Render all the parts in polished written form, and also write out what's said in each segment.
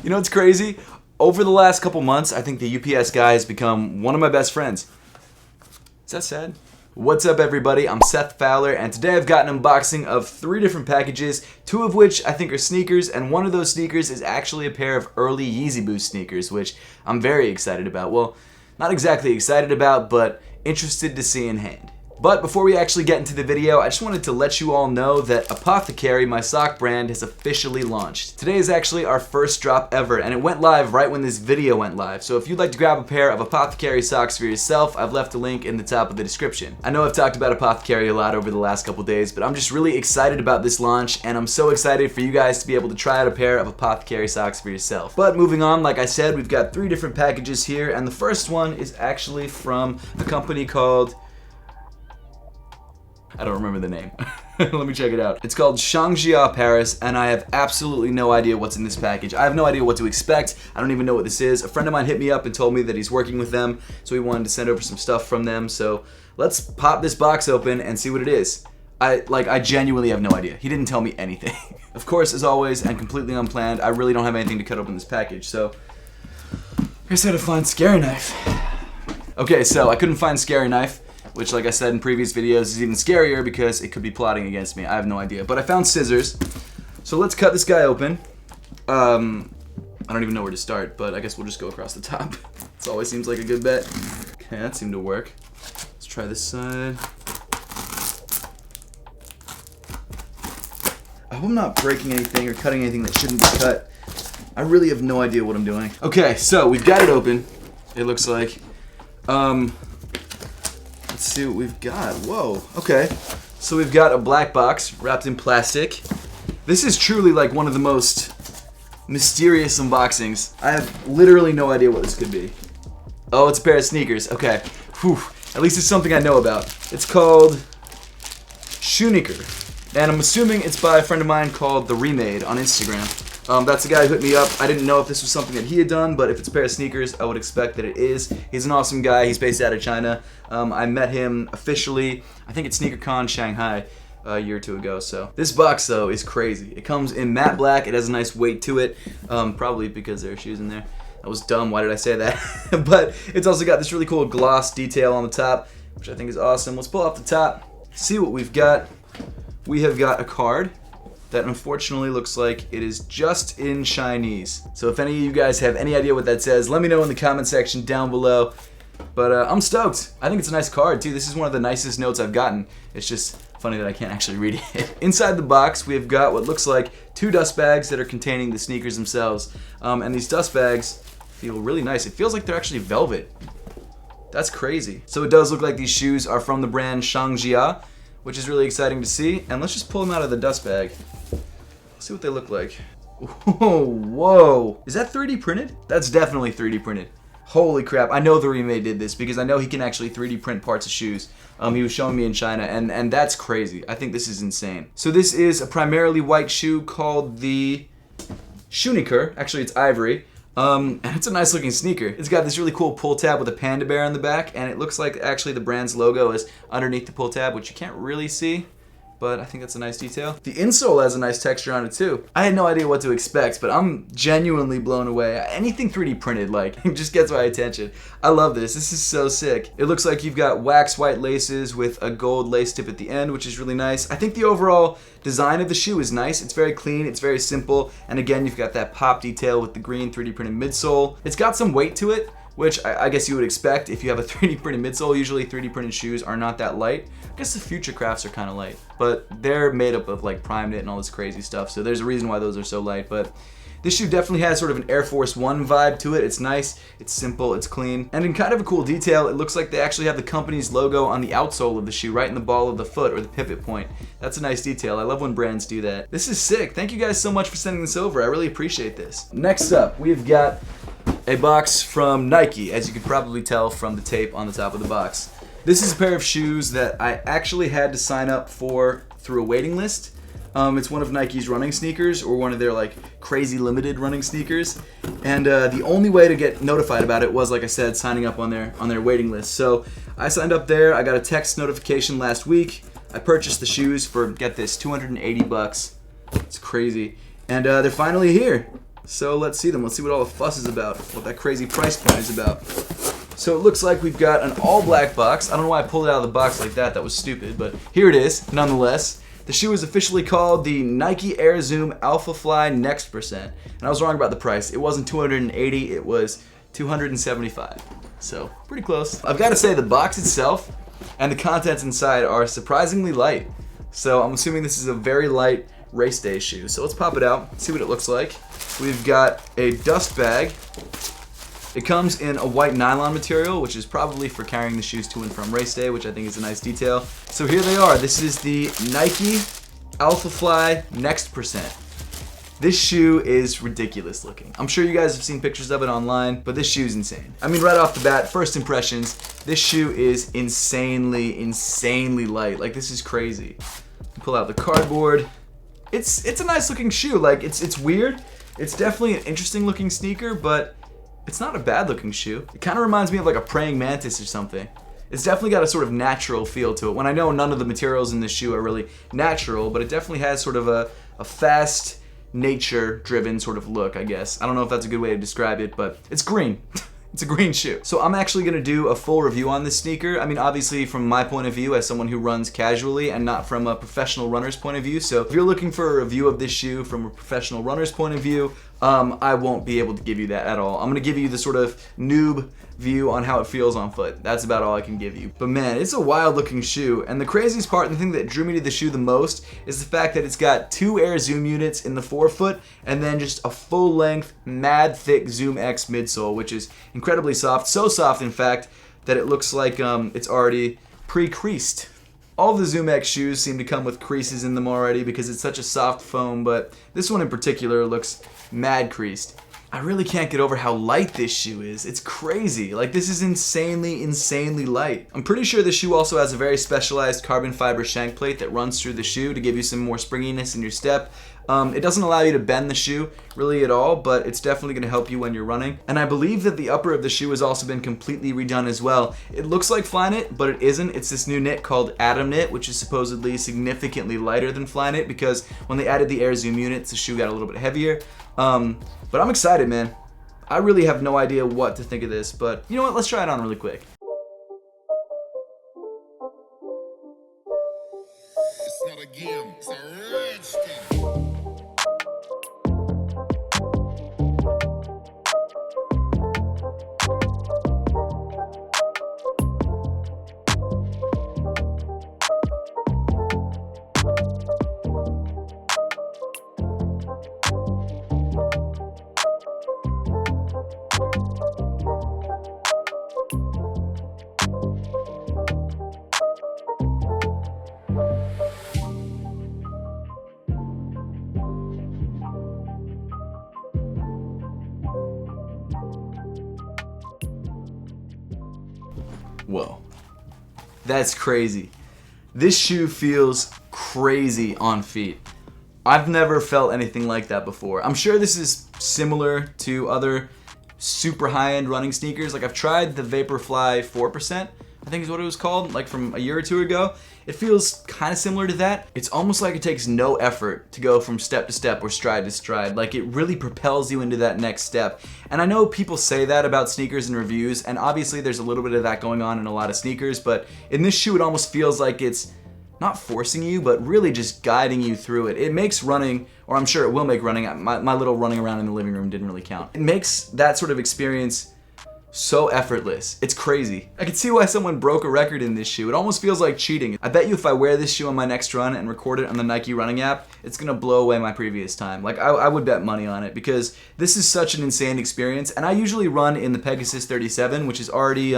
You know what's crazy? Over the last couple months, I think the UPS guy has become one of my best friends. Is that sad? What's up, everybody? I'm Seth Fowler, and today I've got an unboxing of 3 different packages, 2 of which I think are sneakers, and one of those sneakers is actually a pair of early YEEZY Boost sneakers, which I'm very excited about. Well, not exactly excited about, but interested to see in hand. But before we actually get into the video, I just wanted to let you all know that Apothecary, my sock brand, has officially launched. Today is actually our first drop ever, and it went live right when this video went live. So if you'd like to grab a pair of Apothecary socks for yourself, I've left a link in the top of the description. I know I've talked about Apothecary a lot over the last couple days, but I'm just really excited about this launch, and I'm so excited for you guys to be able to try out a pair of Apothecary socks for yourself. But moving on, like I said, we've got 3 different packages here, and the first one is actually from a company called... I don't remember the name. Let me check it out. It's called Shangjia Paris, and I have absolutely no idea what's in this package. I have no idea what to expect. I don't even know what this is. A friend of mine hit me up and told me that he's working with them, so he wanted to send over some stuff from them. So let's pop this box open and see what it is. I genuinely have no idea. He didn't tell me anything. Of course, as always, and completely unplanned, I really don't have anything to cut open this package, so I guess I had to find Scary Knife. Okay, so I couldn't find Scary Knife, which, like I said in previous videos, is even scarier because it could be plotting against me. I have no idea. But I found scissors. So let's cut this guy open. I don't even know where to start, but I guess we'll just go across the top. This always seems like a good bet. Okay, that seemed to work. Let's try this side. I hope I'm not breaking anything or cutting anything that shouldn't be cut. I really have no idea what I'm doing. Okay, so we've got it open, it looks like. Let's see what we've got. Whoa, okay. So we've got a black box wrapped in plastic. This is truly like one of the most mysterious unboxings. I have literally no idea what this could be. Oh, it's a pair of sneakers. Okay. Whew. At least it's something I know about. It's called Shooniker. And I'm assuming it's by a friend of mine called The Remade on Instagram. That's the guy who hit me up. I didn't know if this was something that he had done, but if it's a pair of sneakers, I would expect that it is. He's an awesome guy. He's based out of China. I met him officially, I think it's SneakerCon Shanghai a year or 2 ago. So this box, though, is crazy. It comes in matte black. It has a nice weight to it, probably because there are shoes in there. That was dumb. Why did I say that? But it's also got this really cool gloss detail on the top, which I think is awesome. Let's pull off the top, see what we've got. We have got a card that unfortunately looks like it is just in Chinese. So if any of you guys have any idea what that says, let me know in the comment section down below. But I'm stoked. I think it's a nice card too. This is one of the nicest notes I've gotten. It's just funny that I can't actually read it. Inside the box, we have got what looks like 2 dust bags that are containing the sneakers themselves. And these dust bags feel really nice. It feels like they're actually velvet. That's crazy. So it does look like these shoes are from the brand Shangjia, which is really exciting to see. And let's just pull them out of the dust bag. See what they look like. Whoa, whoa. Is that 3D printed? That's definitely 3D printed. Holy crap. I know The Remade did this because I know he can actually 3D print parts of shoes. He was showing me in China, and that's crazy. I think this is insane. So this is a primarily white shoe called the Shooniker. Actually, it's ivory. And it's a nice looking sneaker. It's got this really cool pull tab with a panda bear on the back, and it looks like actually the brand's logo is underneath the pull tab, which you can't really see, but I think that's a nice detail. The insole has a nice texture on it too. I had no idea what to expect, but I'm genuinely blown away. Anything 3D printed, like, just gets my attention. I love this. This is so sick. It looks like you've got wax white laces with a gold lace tip at the end, which is really nice. I think the overall design of the shoe is nice. It's very clean, it's very simple, and again, you've got that pop detail with the green 3D printed midsole. It's got some weight to it, which I guess you would expect if you have a 3D printed midsole. Usually 3D printed shoes are not that light. I guess the Future Crafts are kind of light, but they're made up of like Prime Knit and all this crazy stuff, so there's a reason why those are so light. But this shoe definitely has sort of an Air Force One vibe to it. It's nice, it's simple, it's clean, and in kind of a cool detail, it looks like they actually have the company's logo on the outsole of the shoe, right in the ball of the foot or the pivot point. That's a nice detail. I love when brands do that. This is sick. Thank you guys so much for sending this over. I really appreciate this. Next up, we've got a box from Nike, as you can probably tell from the tape on the top of the box. This is a pair of shoes that I actually had to sign up for through a waiting list. It's one of Nike's running sneakers, or one of their like crazy limited running sneakers. And the only way to get notified about it was, like I said, signing up on their waiting list. So I signed up there. I got a text notification last week. I purchased the shoes for, get this, $280. It's crazy. And they're finally here. So let's see them. Let's see what all the fuss is about, what that crazy price point is about. So it looks like we've got an all black box. I don't know why I pulled it out of the box like that. That was stupid, but here it is, nonetheless. The shoe is officially called the Nike Air Zoom Alpha Fly Next Percent. And I was wrong about the price. It wasn't $280, it was $275. So pretty close. I've got to say the box itself and the contents inside are surprisingly light. So I'm assuming this is a very light race day shoe. So let's pop it out, see what it looks like. We've got a dust bag. It comes in a white nylon material, which is probably for carrying the shoes to and from race day, which I think is a nice detail. So here they are. This is the Nike Alpha Fly Next Percent. This shoe is ridiculous looking. I'm sure you guys have seen pictures of it online, but this shoe is insane. I mean, right off the bat, first impressions, this shoe is insanely light. Like, this is crazy. Pull out the cardboard. It's a nice looking shoe. Like, it's weird. It's definitely an interesting looking sneaker, but it's not a bad looking shoe. It kind of reminds me of like a praying mantis or something. It's definitely got a sort of natural feel to it. When I know none of the materials in this shoe are really natural, but it definitely has sort of a fast, nature-driven sort of look, I guess. I don't know if that's a good way to describe it, but it's green. It's a green shoe. So I'm actually gonna do a full review on this sneaker. I mean, obviously from my point of view as someone who runs casually and not from a professional runner's point of view. So if you're looking for a review of this shoe from a professional runner's point of view, I won't be able to give you that at all. I'm gonna give you the sort of noob view on how it feels on foot. That's about all I can give you. But man, it's a wild looking shoe. And the craziest part, and the thing that drew me to the shoe the most, is the fact that it's got 2 Air Zoom units in the forefoot and then just a full length, mad thick Zoom X midsole, which is incredibly soft. So soft, in fact, that it looks like it's already pre-creased. All of the Zoom X shoes seem to come with creases in them already because it's such a soft foam, but this one in particular looks mad creased. I really can't get over how light this shoe is. It's crazy. Like, this is insanely light. I'm pretty sure this shoe also has a very specialized carbon fiber shank plate that runs through the shoe to give you some more springiness in your step. It doesn't allow you to bend the shoe really at all, but it's definitely going to help you when you're running. And I believe that the upper of the shoe has also been completely redone as well. It looks like Flyknit, but it isn't. It's this new knit called Atom Knit, which is supposedly significantly lighter than Flyknit because when they added the Air Zoom units, the shoe got a little bit heavier. But I'm excited, man. I really have no idea what to think of this, but you know what? Let's try it on really quick. It's not a game, it's a rich thing. Whoa. That's crazy. This shoe feels crazy on feet. I've never felt anything like that before. I'm sure this is similar to other super high-end running sneakers. Like, I've tried the Vaporfly 4%, I think is what it was called, like from a year or two ago. It feels kind of similar to that. It's almost like it takes no effort to go from step to step or stride to stride. Like, it really propels you into that next step. And I know people say that about sneakers and reviews, and obviously there's a little bit of that going on in a lot of sneakers, but in this shoe it almost feels like it's not forcing you, but really just guiding you through it. It makes running, or I'm sure it will make running, my little running around in the living room didn't really count. It makes that sort of experience so effortless. It's crazy. I can see why someone broke a record in this shoe. It almost feels like cheating. I bet you if I wear this shoe on my next run and record it on the Nike running app, it's gonna blow away my previous time. Like, I would bet money on it because this is such an insane experience. And I usually run in the Pegasus 37, which is already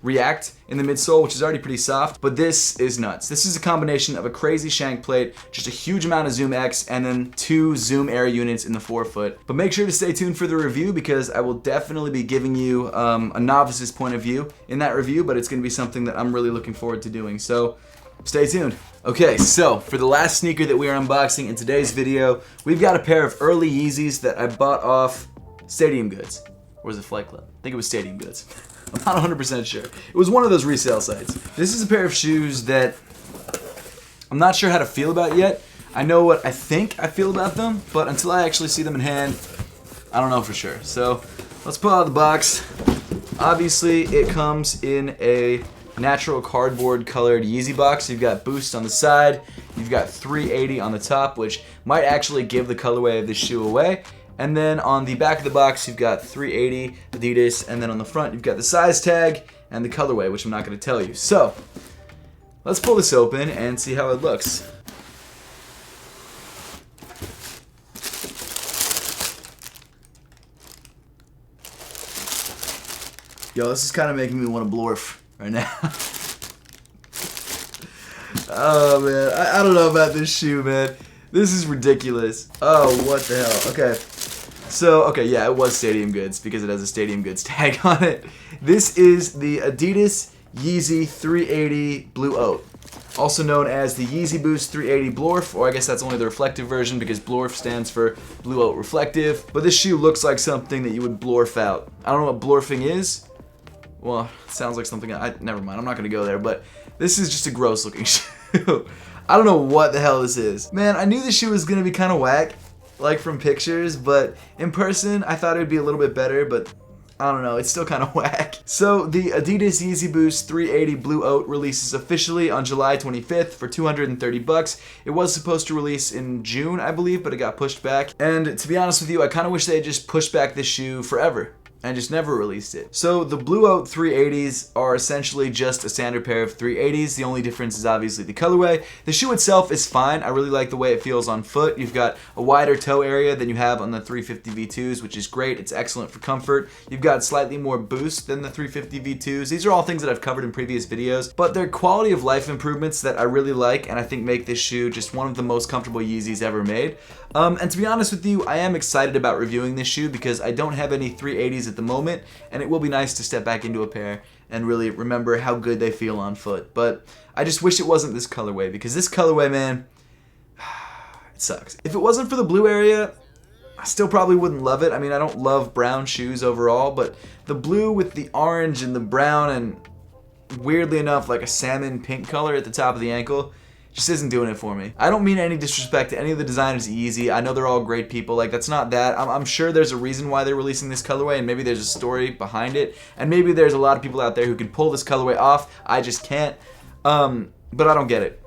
React in the midsole, which is already pretty soft, but this is nuts. This is a combination of a crazy shank plate, just a huge amount of Zoom X, and then 2 Zoom Air units in the forefoot. But make sure to stay tuned for the review because I will definitely be giving you a novice's point of view in that review, but it's gonna be something that I'm really looking forward to doing, so stay tuned. Okay, so for the last sneaker that we are unboxing in today's video, we've got a pair of early Yeezys that I bought off Stadium Goods. Or was it Flight Club? I think it was Stadium Goods. I'm not 100% sure. It was one of those resale sites. This is a pair of shoes that I'm not sure how to feel about yet. I know what I think I feel about them, but until I actually see them in hand, I don't know for sure. So let's pull out the box. Obviously, it comes in a natural cardboard colored Yeezy box. You've got Boost on the side. You've got 380 on the top, which might actually give the colorway of this shoe away. And then on the back of the box, you've got 380 Adidas, and then on the front, you've got the size tag and the colorway, which I'm not going to tell you. So let's pull this open and see how it looks. Yo, this is kind of making me want to blorf right now. Oh, man. I don't know about this shoe, man. This is ridiculous. Oh, what the hell. Okay. So, okay, yeah, it was Stadium Goods because it has a Stadium Goods tag on it. This is the Adidas Yeezy 380 Blue Oat, also known as the Yeezy Boost 380 Blorf, or I guess that's only the reflective version because Blorf stands for Blue Oat Reflective. But this shoe looks like something that you would blorf out. I don't know what blorfing is. Well, it sounds like something, never mind, I'm not gonna go there, but this is just a gross looking shoe. I don't know what the hell this is. Man, I knew this shoe was gonna be kind of whack, like from pictures, but in person, I thought it would be a little bit better, but I don't know, it's still kind of whack. So the Adidas Yeezy Boost 380 Blue Oat releases officially on July 25th for $230. It was supposed to release in June, I believe, but it got pushed back. And to be honest with you, I kind of wish they had just pushed back this shoe forever and just never released it. So the Blue Oat 380s are essentially just a standard pair of 380s. The only difference is obviously the colorway. The shoe itself is fine. I really like the way it feels on foot. You've got a wider toe area than you have on the 350 V2s, which is great. It's excellent for comfort. You've got slightly more boost than the 350 V2s. These are all things that I've covered in previous videos, but they're quality of life improvements that I really like and I think make this shoe just one of the most comfortable Yeezys ever made. And to be honest with you, I am excited about reviewing this shoe because I don't have any 380s at the moment, and it will be nice to step back into a pair and really remember how good they feel on foot. But I just wish it wasn't this colorway, because this colorway, man, it sucks. If it wasn't for the blue area, I still probably wouldn't love it. I mean, I don't love brown shoes overall, but the blue with the orange and the brown and weirdly enough like a salmon pink color at the top of the ankle just isn't doing it for me. I don't mean any disrespect to any of the designers at Yeezy. I know they're all great people. Like, that's not that. I'm sure there's a reason why they're releasing this colorway, and maybe there's a story behind it, and maybe there's a lot of people out there who can pull this colorway off. I just can't. But I don't get it.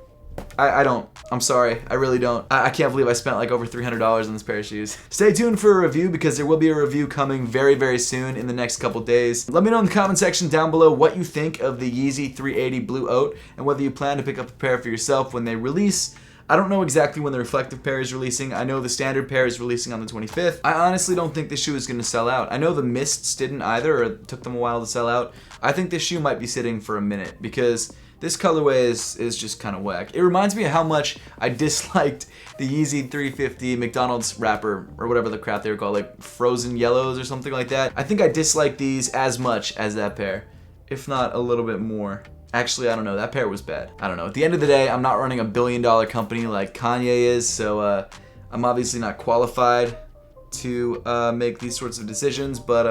I don't. I'm sorry. I really don't. I can't believe I spent like over $300 on this pair of shoes. Stay tuned for a review because there will be a review coming very, very soon in the next couple days. Let me know in the comment section down below what you think of the Yeezy 380 Blue Oat and whether you plan to pick up a pair for yourself when they release. I don't know exactly when the reflective pair is releasing. I know the standard pair is releasing on the 25th. I honestly don't think this shoe is going to sell out. I know the mists didn't either, or it took them a while to sell out. I think this shoe might be sitting for a minute because this colorway is just kind of whack. It reminds me of how much I disliked the Yeezy 350 McDonald's wrapper, or whatever the crap they were called, like frozen yellows or something like that. I think I dislike these as much as that pair, if not a little bit more. Actually, I don't know, that pair was bad. I don't know. At the end of the day, I'm not running a billion-dollar company like Kanye is, so I'm obviously not qualified to make these sorts of decisions, but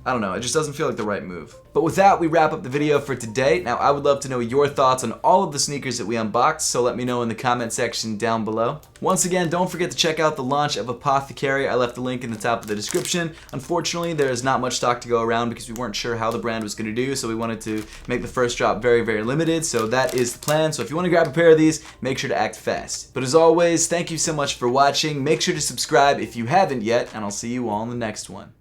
I don't know, it just doesn't feel like the right move. But with that, we wrap up the video for today. Now, I would love to know your thoughts on all of the sneakers that we unboxed, so let me know in the comment section down below. Once again, don't forget to check out the launch of Apothecary. I left the link in the top of the description. Unfortunately, there is not much stock to go around because we weren't sure how the brand was going to do, so we wanted to make the first drop very, very limited, so that is the plan. So if you want to grab a pair of these, make sure to act fast. But as always, thank you so much for watching. Make sure to subscribe if you haven't yet, and I'll see you all in the next one.